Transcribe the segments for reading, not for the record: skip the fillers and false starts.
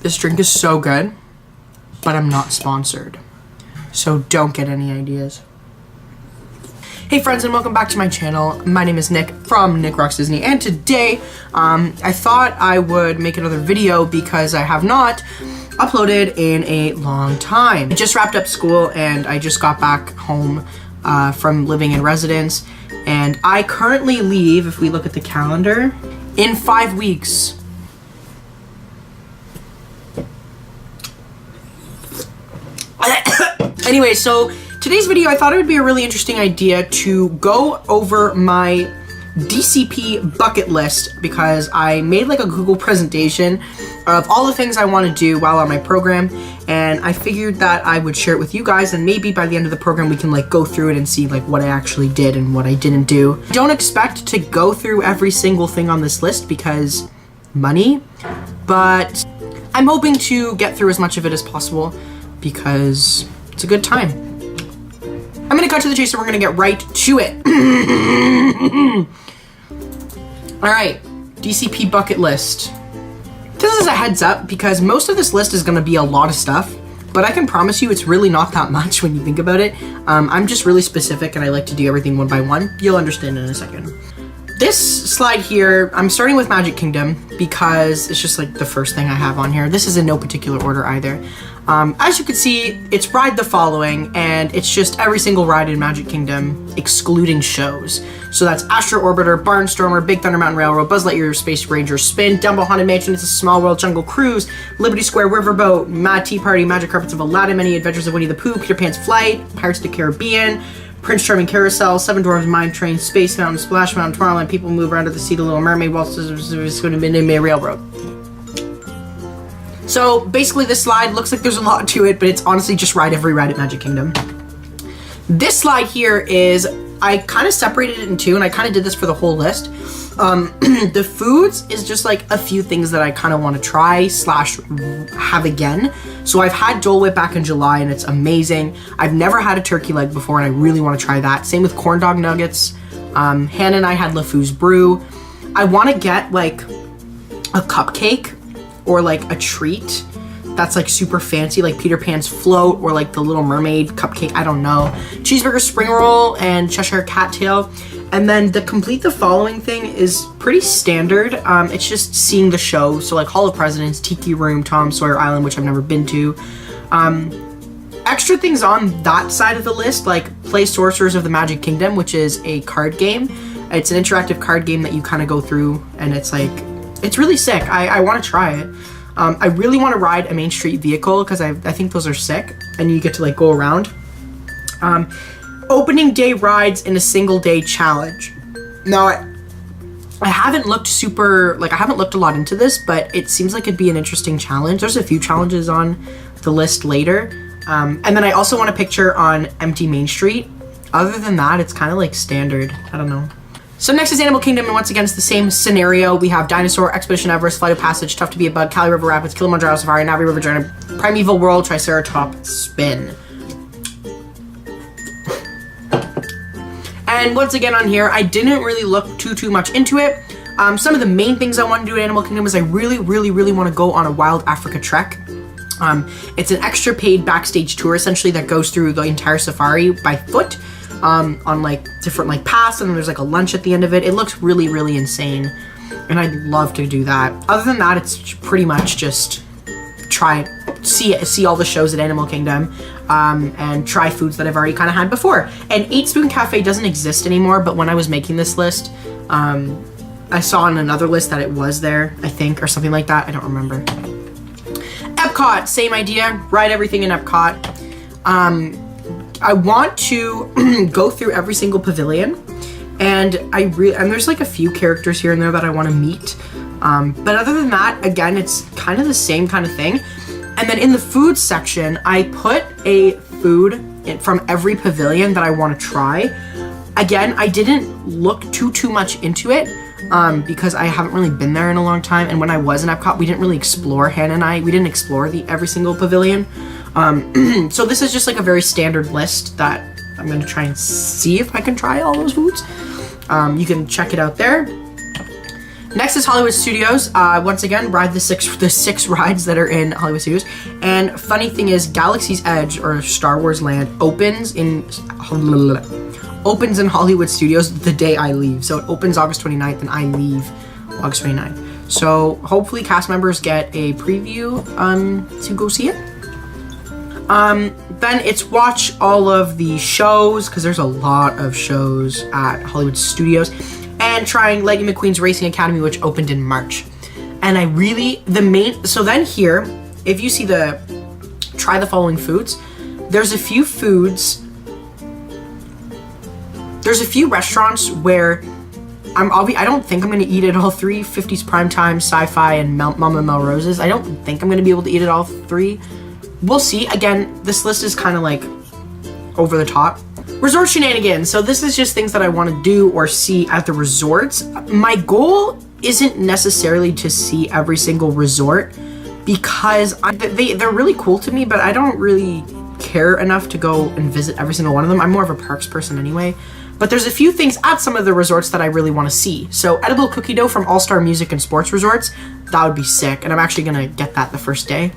This drink is so good, but I'm not sponsored, so don't get any ideas. Hey friends, and welcome back to my channel. My name is Nick from Nick Rocks Disney, and today I thought I would make another video because I have not uploaded in a long time. I just wrapped up school and I just got back home from living in residence, and I currently leave, if we look at the calendar, in 5 weeks. Anyway, so today's video, I thought it would be a really interesting idea to go over my DCP bucket list, because I made like a Google presentation of all the things I want to do while on my program, and I figured that I would share it with you guys, and maybe by the end of the program we can like go through it and see like what I actually did and what I didn't do. Don't expect to go through every single thing on this list because money, but I'm hoping to get through as much of it as possible because it's a good time. I'm gonna cut to the chase and we're gonna get right to it. All right, DCP bucket list. This is a heads up because most of this list is gonna be a lot of stuff, but I can promise you it's really not that much when you think about it. I'm just really specific and I like to do everything one by one. You'll understand in a second. This slide here, I'm starting with Magic Kingdom because it's just like the first thing I have on here. This is in no particular order either. As you can see, it's ride the following, and it's just every single ride in Magic Kingdom, excluding shows. So that's Astro Orbiter, Barnstormer, Big Thunder Mountain Railroad, Buzz Lightyear Space Ranger Spin, Dumbo Haunted Mansion, It's a Small World, Jungle Cruise, Liberty Square Riverboat, Mad Tea Party, Magic Carpets of Aladdin, Many Adventures of Winnie the Pooh, Peter Pan's Flight, Pirates of the Caribbean, Prince Charming Carousel, Seven Dwarfs Mine Train, Space Mountain, Splash Mountain, Tomorrowland, People Move Around the Sea, The Little Mermaid, Walt Disney's Midnight Railroad. So basically this slide looks like there's a lot to it, but it's honestly just ride every ride at Magic Kingdom. This slide here is, I kind of separated it in two, and I kind of did this for the whole list. The foods is just like a few things that I kind of want to try slash have again. So I've had Dole Whip back in July and it's amazing. I've never had a turkey leg before and I really want to try that. Same with corn dog nuggets. Hannah and I had LeFou's Brew. I want to get like a cupcake or like a treat that's like super fancy, like Peter Pan's Float or like the Little Mermaid cupcake, I don't know. Cheeseburger spring roll and Cheshire Cattail. And then the complete the following thing is pretty standard. It's just seeing the show. So like Hall of Presidents, Tiki Room, Tom Sawyer Island, which I've never been to. Extra things on that side of the list, like play Sorcerers of the Magic Kingdom, which is a card game. It's an interactive card game that you kind of go through, and it's like, it's really sick. I want to try it. I really want to ride a Main Street vehicle because I think those are sick, and you get to like go around. Opening day rides in a single day challenge. Now, I haven't looked I haven't looked a lot into this, but it seems like it'd be an interesting challenge. There's a few challenges on the list later. And then I also want a picture on empty Main Street. Other than that, it's kind of like standard. I don't know. So next is Animal Kingdom, and once again, it's the same scenario. We have Dinosaur, Expedition Everest, Flight of Passage, Tough to Be a Bug, Cali River Rapids, Kilimanjaro Safari, Navi River Journey, Primeval World, Triceratop Spin. And once again on here, I didn't really look too much into it. Some of the main things I want to do at Animal Kingdom is I really want to go on a Wild Africa trek. It's an extra paid backstage tour essentially that goes through the entire safari by foot on like different like paths, and then there's like a lunch at the end of it. It looks really insane, and I'd love to do that. Other than that, it's pretty much just try see all the shows at Animal Kingdom, and try foods that I've already kind of had before. And 8 Spoon Cafe doesn't exist anymore, but when I was making this list, I saw on another list that it was there, I think, or something like that. I don't remember. Epcot, same idea. Ride everything in Epcot. I want to go through every single pavilion, and there's like a few characters here and there that I want to meet. But other than that, again, it's kind of the same kind of thing. And then in the food section, I put a food from every pavilion that I want to try. Again, I didn't look too much into it, because I haven't really been there in a long time. And when I was in Epcot, we didn't really explore, Hannah and I, we didn't explore every single pavilion. So this is just like a very standard list that I'm going to try and see if I can try all those foods. You can check it out there. Next is Hollywood Studios. Once again, ride the six rides that are in Hollywood Studios. And funny thing is, Galaxy's Edge, or Star Wars Land, opens in Hollywood Studios the day I leave. So it opens August 29th and I leave August 29th. So hopefully cast members get a preview to go see it. Then it's watch all of the shows, because there's a lot of shows at Hollywood Studios, and trying Lightning McQueen's Racing Academy, which opened in March. And so then here, if you see try the following foods, there's a few restaurants where I don't think I'm going to eat at all 3, 50s Primetime, Sci-Fi, and Mama Melrose's. I don't think I'm going to be able to eat at all 3. We'll see. Again, this list is kind of like over the top. Resort shenanigans. So this is just things that I want to do or see at the resorts. My goal isn't necessarily to see every single resort, because they're really cool to me, but I don't really care enough to go and visit every single one of them. I'm more of a parks person anyway. But there's a few things at some of the resorts that I really want to see. So edible cookie dough from All Star Music and Sports Resorts, that would be sick, and I'm actually gonna get that the first day.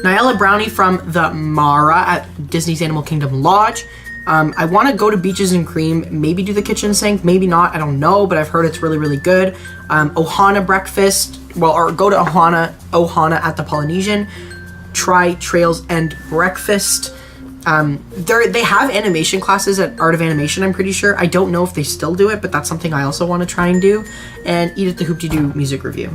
Nyala brownie from the Mara at Disney's Animal Kingdom Lodge. I want to go to Beaches and Cream, maybe do the kitchen sink, maybe not, I don't know, but I've heard it's really, really good. Ohana breakfast, or go to Ohana at the Polynesian. Try Trails End breakfast. They have animation classes at Art of Animation, I'm pretty sure. I don't know if they still do it, but that's something I also want to try and do. And eat at the Hoop-de-Doo music review.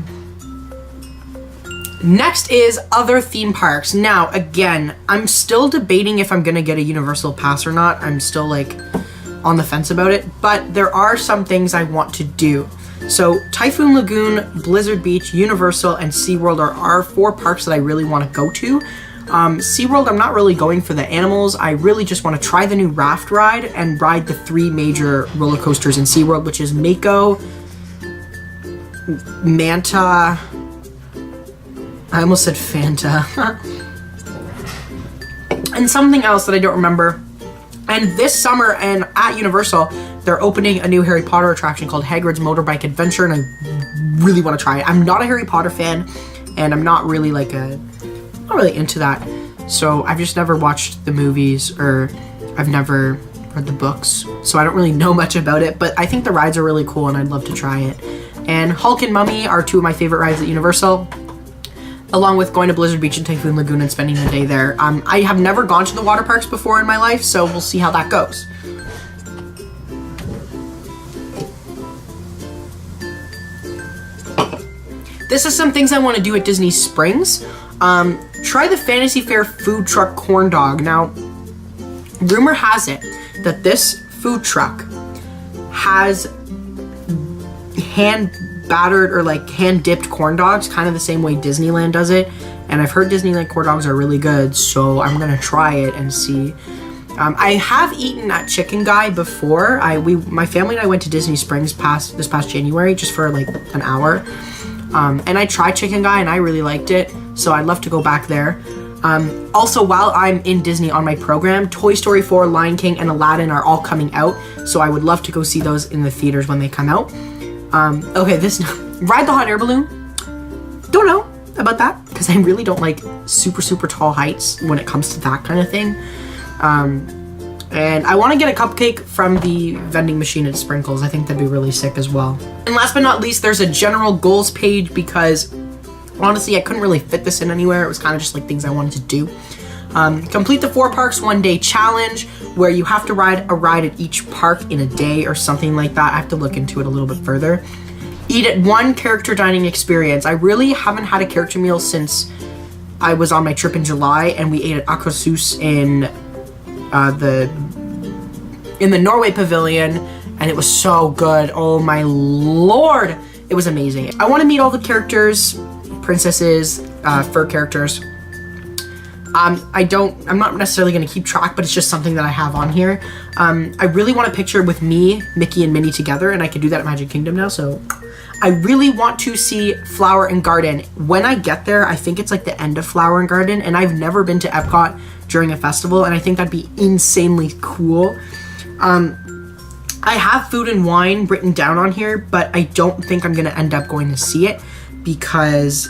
Next is other theme parks. Now, again, I'm still debating if I'm gonna get a Universal pass or not. I'm still like on the fence about it, but there are some things I want to do. So Typhoon Lagoon, Blizzard Beach, Universal, and SeaWorld are our 4 parks that I really want to go to. SeaWorld, I'm not really going for the animals. I really just want to try the new raft ride and ride the 3 major roller coasters in SeaWorld, which is Mako, Manta, I almost said Fanta, and something else that I don't remember. And this summer, and at Universal, they're opening a new Harry Potter attraction called Hagrid's Motorbike Adventure, and I really want to try it. I'm not a Harry Potter fan, and I'm not really not really into that. So I've just never watched the movies, or I've never read the books, so I don't really know much about it, but I think the rides are really cool and I'd love to try it. And Hulk and Mummy are 2 of my favorite rides at Universal, along with going to Blizzard Beach and Typhoon Lagoon and spending a day there. I have never gone to the water parks before in my life, so we'll see how that goes. This is some things I want to do at Disney Springs. Try the Fantasy Fair food truck corn dog. Now, rumor has it that this food truck has hand battered or like hand dipped corn dogs, kind of the same way Disneyland does it. And I've heard Disneyland corn dogs are really good, so I'm gonna try it and see. I have eaten at Chicken Guy before. My family and I went to Disney Springs this past January just for like an hour. And I tried Chicken Guy and I really liked it, so I'd love to go back there. Also, while I'm in Disney on my program, Toy Story 4, Lion King, and Aladdin are all coming out, so I would love to go see those in the theaters when they come out. Okay, ride the hot air balloon. Don't know about that, because I really don't like super tall heights when it comes to that kind of thing. And I want to get a cupcake from the vending machine at Sprinkles. I think that'd be really sick as well. And last but not least, there's a general goals page, because Honestly, I couldn't really fit this in anywhere. It was kind of just like things I wanted to do. Complete the 4 parks 1 day challenge, where you have to ride a ride at each park in a day or something like that. I have to look into it a little bit further. Eat at 1 character dining experience. I really haven't had a character meal since I was on my trip in July, and we ate at Akershus in the Norway Pavilion, and it was so good. Oh my lord, it was amazing. I want to meet all the characters, princesses, fur characters. I'm not necessarily going to keep track, but it's just something that I have on here. I really want a picture with me, Mickey, and Minnie together, and I can do that at Magic Kingdom now, so I really want to see Flower and Garden. When I get there, I think it's like the end of Flower and Garden, and I've never been to Epcot during a festival, and I think that'd be insanely cool. I have Food and Wine written down on here, but I don't think I'm going to end up going to see it because,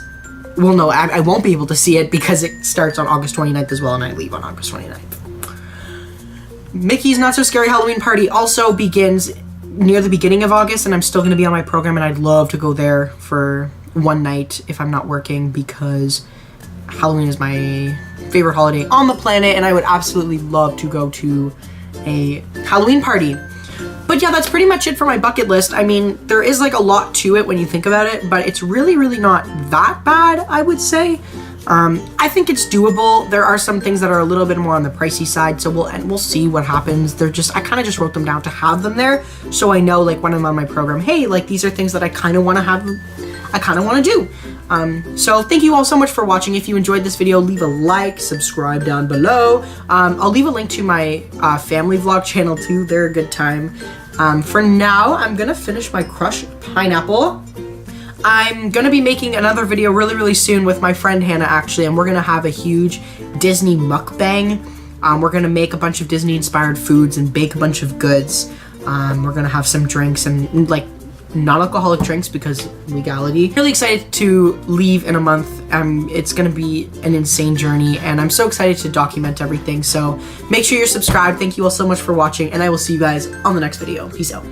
well, no, I won't be able to see it because it starts on August 29th as well, and I leave on August 29th. Mickey's Not So Scary Halloween Party also begins near the beginning of August, and I'm still going to be on my program, and I'd love to go there for one night if I'm not working, because Halloween is my favorite holiday on the planet, and I would absolutely love to go to a Halloween party. But yeah, that's pretty much it for my bucket list. I mean, there is like a lot to it when you think about it, but it's really, really not that bad, I would say. I think it's doable. There are some things that are a little bit more on the pricey side, so we'll see what happens. I kind of just wrote them down to have them there, so I know like when I'm on my program, hey, like these are things that I kind of want to have, I kind of want to do. So thank you all so much for watching. If you enjoyed this video, leave a like, subscribe down below. I'll leave a link to my family vlog channel too. They're a good time. For now, I'm gonna finish my crushed pineapple. I'm gonna be making another video really, really soon with my friend Hannah, actually, and we're gonna have a huge Disney mukbang. We're gonna make a bunch of Disney-inspired foods and bake a bunch of goods. We're gonna have some drinks and like non-alcoholic drinks because legality. Really excited to leave in a month. It's gonna be an insane journey, and I'm so excited to document everything. So make sure you're subscribed. Thank you all so much for watching, and I will see you guys on the next video. Peace out.